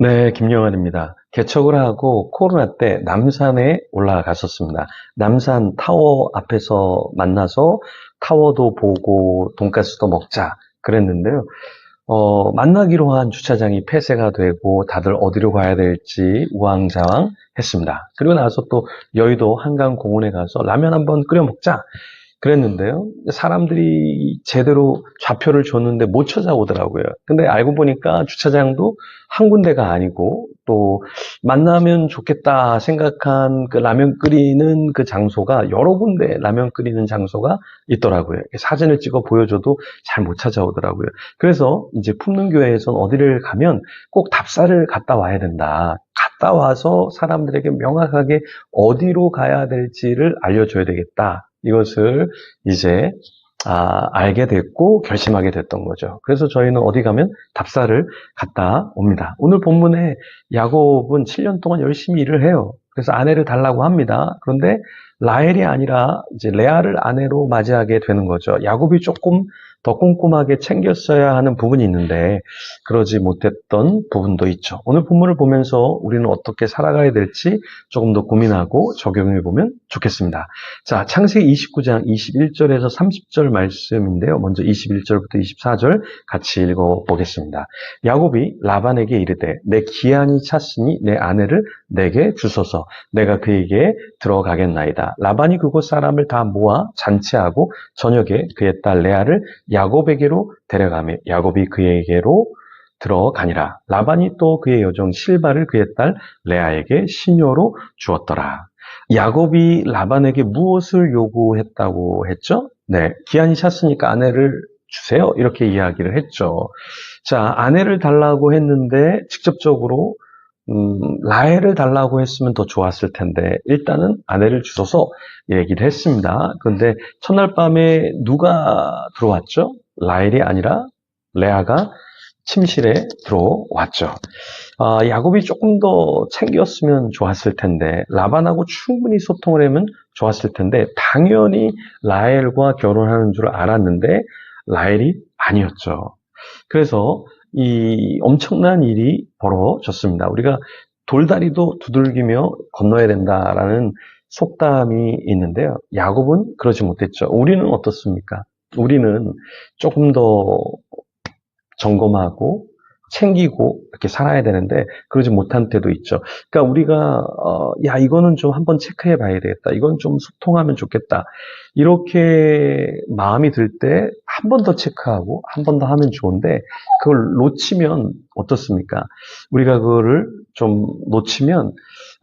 네, 김영환입니다. 개척을 하고 코로나 때 남산에 올라갔었습니다. 남산 타워 앞에서 만나서 타워도 보고 돈가스도 먹자 그랬는데요. 만나기로 한 주차장이 폐쇄가 되고 다들 어디로 가야 될지 우왕좌왕 했습니다. 그리고 나서 또 여의도 한강공원에 가서 라면 한번 끓여 먹자 그랬는데요. 사람들이 제대로 좌표를 줬는데 못 찾아오더라고요. 근데 알고 보니까 주차장도 한 군데가 아니고 또 만나면 좋겠다 생각한 그 라면 끓이는 그 장소가 여러 군데 라면 끓이는 장소가 있더라고요. 사진을 찍어 보여줘도 잘 못 찾아오더라고요. 그래서 이제 품능교회에선 어디를 가면 꼭 답사를 갔다 와야 된다. 갔다 와서 사람들에게 명확하게 어디로 가야 될지를 알려줘야 되겠다. 이것을 이제 알게 됐고 결심하게 됐던 거죠. 그래서 저희는 어디 가면 답사를 갔다 옵니다. 오늘 본문에 야곱은 7년 동안 열심히 일을 해요. 그래서 아내를 달라고 합니다. 그런데 라헬이 아니라 이제 레아를 아내로 맞이하게 되는 거죠. 야곱이 조금 더 꼼꼼하게 챙겼어야 하는 부분이 있는데 그러지 못했던 부분도 있죠. 오늘 본문을 보면서 우리는 어떻게 살아가야 될지 조금 더 고민하고 적용해 보면 좋겠습니다. 자, 창세기 29장 21절에서 30절 말씀인데요. 먼저 21절부터 24절 같이 읽어보겠습니다. 야곱이 라반에게 이르되 내 기한이 찼으니 내 아내를 내게 주소서. 내가 그에게 들어가겠나이다. 라반이 그곳 사람을 다 모아 잔치하고 저녁에 그의 딸 레아를 야곱에게로 데려가며 야곱이 그에게로 들어가니라. 라반이 또 그의 여종 실바를 그의 딸 레아에게 시녀로 주었더라. 야곱이 라반에게 무엇을 요구했다고 했죠? 네, 기한이 찼으니까 아내를 주세요. 이렇게 이야기를 했죠. 자, 아내를 달라고 했는데 직접적으로 라헬을 달라고 했으면 더 좋았을 텐데 일단은 아내를 주소서 얘기를 했습니다. 그런데 첫날 밤에 누가 들어왔죠? 라헬이 아니라 레아가 침실에 들어왔죠. 야곱이 조금 더 챙겼으면 좋았을 텐데 라반하고 충분히 소통을 하면 좋았을 텐데 당연히 라헬과 결혼하는 줄 알았는데 라헬이 아니었죠. 그래서 이 엄청난 일이 벌어졌습니다. 우리가 돌다리도 두들기며 건너야 된다라는 속담이 있는데요. 야곱은 그러지 못했죠. 우리는 어떻습니까? 우리는 조금 더 점검하고 챙기고 이렇게 살아야 되는데 그러지 못한 때도 있죠. 그러니까 우리가 야 이거는 좀 한번 체크해 봐야 되겠다. 이건 좀 소통하면 좋겠다. 이렇게 마음이 들 때 한 번 더 체크하고 한 번 더 하면 좋은데 그걸 놓치면 어떻습니까? 우리가 그거를 좀 놓치면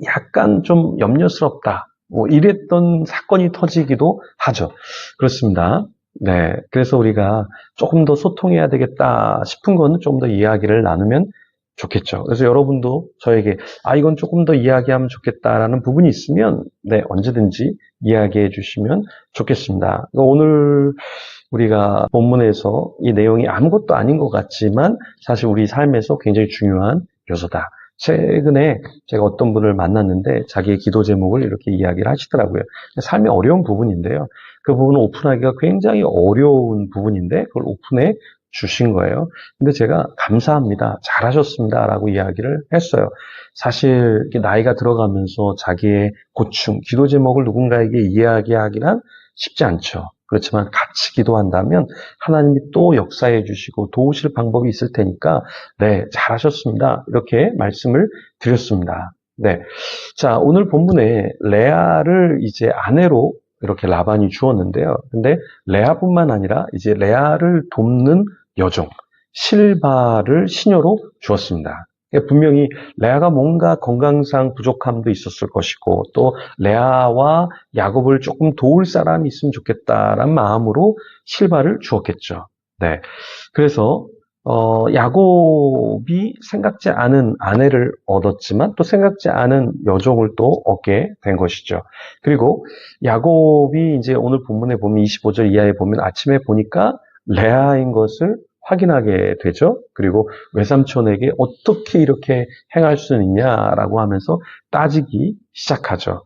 약간 좀 염려스럽다. 뭐 이랬던 사건이 터지기도 하죠. 그렇습니다. 네, 그래서 우리가 조금 더 소통해야 되겠다 싶은 거는 좀 더 이야기를 나누면 좋겠죠. 그래서 여러분도 저에게 이건 조금 더 이야기하면 좋겠다라는 부분이 있으면 네, 언제든지 이야기해 주시면 좋겠습니다. 오늘 우리가 본문에서 이 내용이 아무것도 아닌 것 같지만 사실 우리 삶에서 굉장히 중요한 요소다. 최근에 제가 어떤 분을 만났는데 자기의 기도 제목을 이렇게 이야기를 하시더라고요. 삶의 어려운 부분인데요. 그 부분을 오픈하기가 굉장히 어려운 부분인데 그걸 오픈해 주신 거예요. 근데 제가 감사합니다. 잘하셨습니다. 라고 이야기를 했어요. 사실 나이가 들어가면서 자기의 고충, 기도 제목을 누군가에게 이야기하기는 쉽지 않죠. 그렇지만 같이 기도한다면 하나님이 또 역사해 주시고 도우실 방법이 있을 테니까 네, 잘하셨습니다. 이렇게 말씀을 드렸습니다. 네. 자, 오늘 본문에 레아를 이제 아내로 이렇게 라반이 주었는데요. 근데 레아뿐만 아니라 이제 레아를 돕는 여종 실바를 시녀로 주었습니다. 분명히 레아가 뭔가 건강상 부족함도 있었을 것이고 또 레아와 야곱을 조금 도울 사람이 있으면 좋겠다라는 마음으로 실바를 주었겠죠. 네. 그래서 야곱이 생각지 않은 아내를 얻었지만 또 생각지 않은 여종을 또 얻게 된 것이죠. 그리고 야곱이 이제 오늘 본문에 보면 25절 이하에 보면 아침에 보니까 레아인 것을 확인하게 되죠. 그리고 외삼촌에게 어떻게 이렇게 행할 수 있냐라고 하면서 따지기 시작하죠.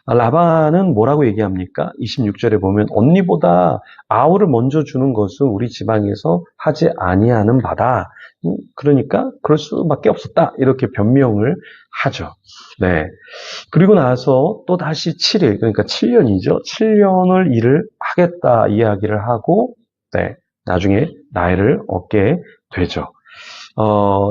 라반은 뭐라고 얘기합니까? 26절에 보면 언니보다 아우를 먼저 주는 것은 우리 지방에서 하지 아니하는 바다. 그러니까 그럴 수밖에 없었다. 이렇게 변명을 하죠. 네. 그리고 나서 또 다시 7일, 그러니까 7년이죠. 7년을 일을 하겠다 이야기를 하고, 네. 나중에 나이를 얻게 되죠.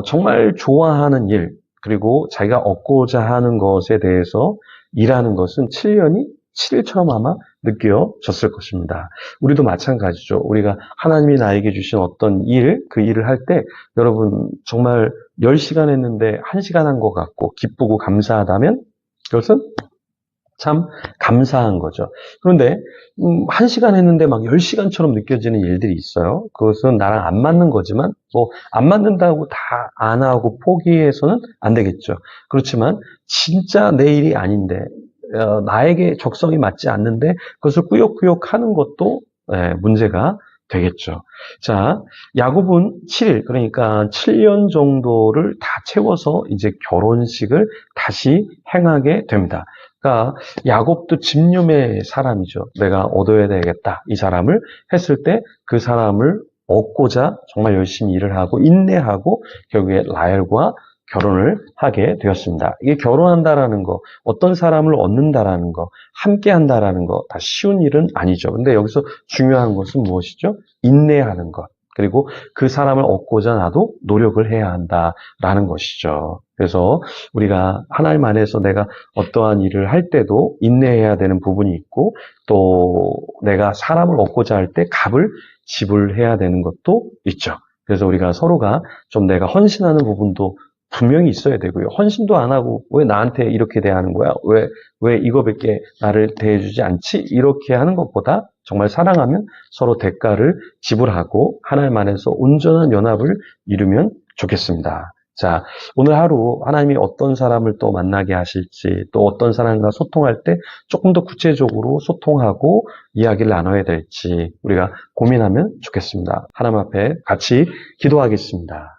정말 좋아하는 일, 그리고 자기가 얻고자 하는 것에 대해서 일하는 것은 7년이 7일처럼 아마 느껴졌을 것입니다. 우리도 마찬가지죠. 우리가 하나님이 나에게 주신 어떤 일, 그 일을 할 때 여러분 정말 10시간 했는데 1시간 한 것 같고 기쁘고 감사하다면 그것은 참 감사한 거죠. 그런데 1시간 했는데 막 10시간처럼 느껴지는 일들이 있어요. 그것은 나랑 안 맞는 거지만 뭐 안 맞는다고 다 안 하고 포기해서는 안 되겠죠. 그렇지만 진짜 내 일이 아닌데 나에게 적성이 맞지 않는데 그것을 꾸역꾸역 하는 것도 문제가 되겠죠. 자, 야곱은 7일, 그러니까 7년 정도를 다 채워서 이제 결혼식을 다시 행하게 됩니다. 그러니까 야곱도 집념의 사람이죠. 내가 얻어야 되겠다. 이 사람을 했을 때 그 사람을 얻고자 정말 열심히 일을 하고 인내하고 결국에 라헬과 결혼을 하게 되었습니다. 이게 결혼한다라는 거, 어떤 사람을 얻는다라는 거, 함께 한다라는 거, 다 쉬운 일은 아니죠. 근데 여기서 중요한 것은 무엇이죠? 인내하는 것. 그리고 그 사람을 얻고자 나도 노력을 해야 한다라는 것이죠. 그래서 우리가 하나님 안에서 내가 어떠한 일을 할 때도 인내해야 되는 부분이 있고 또 내가 사람을 얻고자 할 때 값을 지불해야 되는 것도 있죠. 그래서 우리가 서로가 좀 내가 헌신하는 부분도 분명히 있어야 되고요. 헌신도 안 하고 왜 나한테 이렇게 대하는 거야? 왜 이거밖에 나를 대해주지 않지? 이렇게 하는 것보다 정말 사랑하면 서로 대가를 지불하고 하나님 안에서 온전한 연합을 이루면 좋겠습니다. 자, 오늘 하루 하나님이 어떤 사람을 또 만나게 하실지 또 어떤 사람과 소통할 때 조금 더 구체적으로 소통하고 이야기를 나눠야 될지 우리가 고민하면 좋겠습니다. 하나님 앞에 같이 기도하겠습니다.